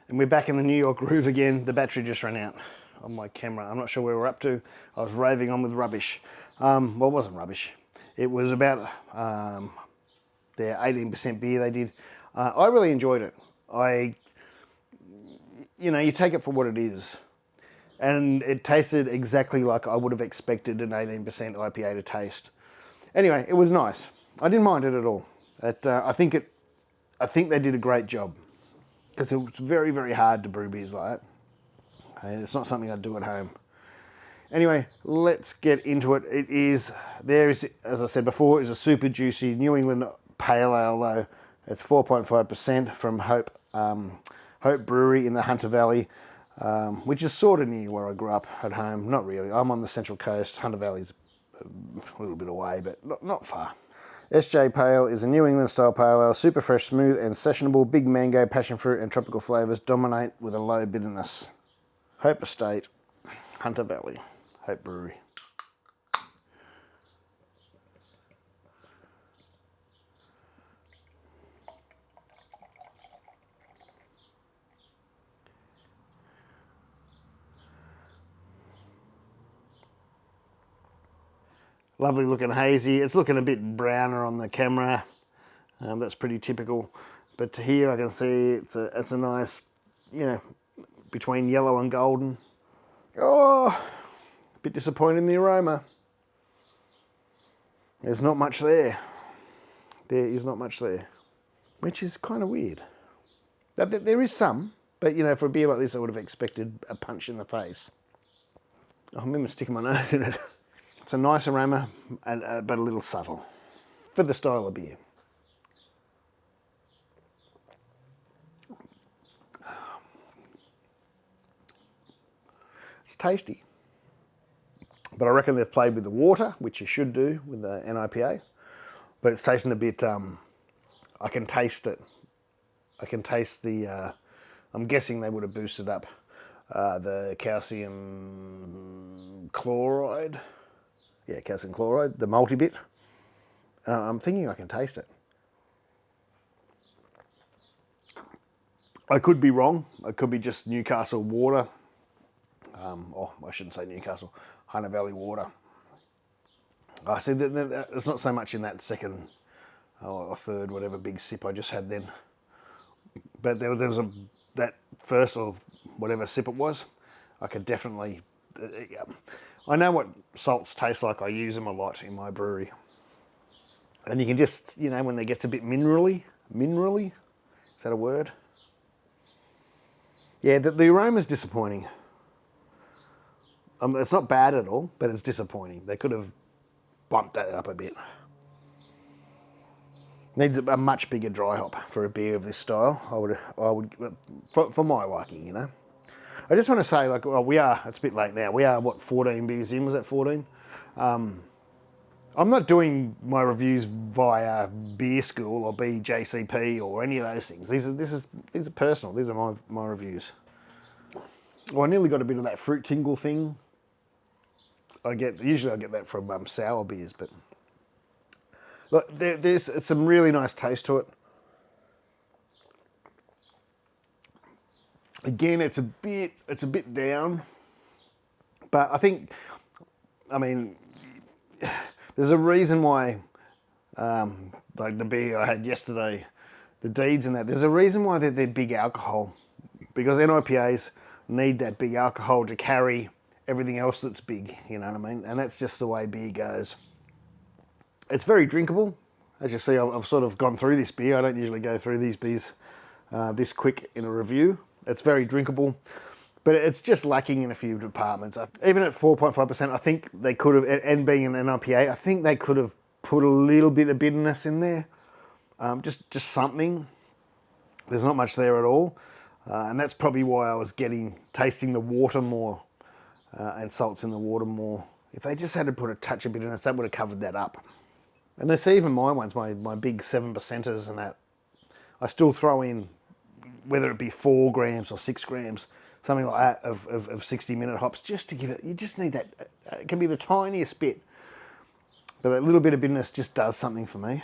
And we're back in the New York groove again. The battery just ran out on my camera. I'm not sure where we're up to. I was raving on with rubbish. Well, it wasn't rubbish. It was about their 18% beer they did. I really enjoyed it. You take it for what it is. And it tasted exactly like I would have expected an 18% IPA to taste. Anyway, it was nice. I didn't mind it at all. I think they did a great job. Because it's very, very hard to brew beers like that. And it's not something I'd do at home. Anyway, let's get into it. There is, as I said before, is a super juicy New England Pale Ale though. It's 4.5% from Hope Brewery in the Hunter Valley, which is sort of near where I grew up at home. Not really. I'm on the Central Coast. Hunter Valley's a little bit away, but not far. SJ Pale is a New England style pale ale, super fresh, smooth and sessionable. Big mango, passion fruit and tropical flavours dominate with a low bitterness. Hope Estate, Hunter Valley, Hope Brewery. Lovely looking hazy. It's looking a bit browner on the camera. That's pretty typical. But here I can see it's a nice, between yellow and golden. Oh, a bit disappointed in the aroma. There's not much there. There is not much there, which is kind of weird. There is some, but for a beer like this, I would have expected a punch in the face. I remember sticking my nose in it. It's a nice aroma, but a little subtle for the style of beer. It's tasty, but I reckon they've played with the water, which you should do with the NIPA, but it's tasting a bit, I can taste it. I can taste the, I'm guessing they would have boosted up the calcium chloride. Yeah, calcium chloride, the multi bit. I'm thinking I can taste it. I could be wrong. It could be just Newcastle water. Or I shouldn't say Newcastle, Hunter Valley water. I see that it's not so much in that second or third, whatever big sip I just had then. But there was that first or whatever sip it was. I could definitely. I know what salts taste like. I use them a lot in my brewery. And you can just, when it gets a bit minerally, is that a word? Yeah, the aroma's disappointing. It's not bad at all, but it's disappointing. They could have bumped that up a bit. Needs a much bigger dry hop for a beer of this style. I would, for my liking, I just want to say, it's a bit late now. We are, 14 beers in? Was that 14? I'm not doing my reviews via Beer School or BJCP or any of those things. These are personal. These are my reviews. Well, I nearly got a bit of that fruit tingle thing. Usually I get that from sour beers, but look, there's some really nice taste to it. Again, it's a bit down, but there's a reason why, like the beer I had yesterday, the Deeds and that, there's a reason why they're big alcohol, because NIPAs need that big alcohol to carry everything else that's big, you know what I mean? And that's just the way beer goes. It's very drinkable. As you see, I've sort of gone through this beer. I don't usually go through these beers this quick in a review. It's very drinkable, but it's just lacking in a few departments. Even at 4.5%, I think they could have, and being an NIPA, I think they could have put a little bit of bitterness in there. Just something. There's not much there at all. And that's probably why I was tasting the water more and salts in the water more. If they just had to put a touch of bitterness, that would have covered that up. And there's even my ones, my big 7%ers and that. I still throw in, whether it be 4 grams or 6 grams, something like that of 60-minute hops, just to give it, you just need that, it can be the tiniest bit, but that little bit of bitterness just does something for me.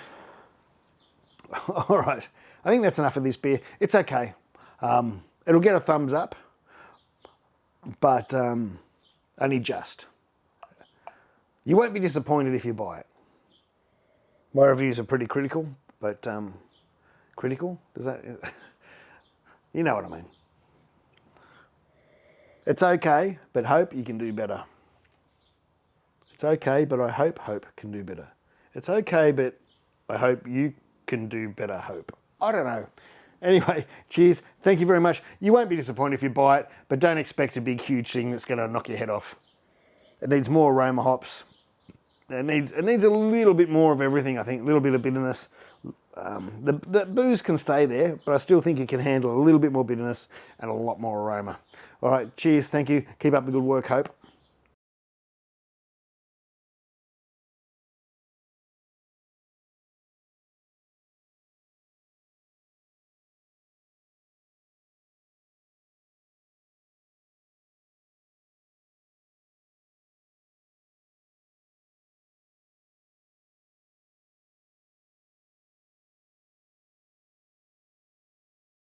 All right, I think that's enough of this beer. It's okay. It'll get a thumbs up, but only just. You won't be disappointed if you buy it. My reviews are pretty critical, but critical? Does that... You know what I mean. It's okay, but hope you can do better. It's okay, but I hope can do better. It's okay, but I hope you can do better, hope. I don't know. Anyway, cheers. Thank you very much. You won't be disappointed if you buy it, but don't expect a big, huge thing that's going to knock your head off. It needs more aroma hops. It needs a little bit more of everything, I think. A little bit of bitterness. The booze can stay there, but I still think it can handle a little bit more bitterness and a lot more aroma. All right, cheers. Thank you. Keep up the good work, Hope.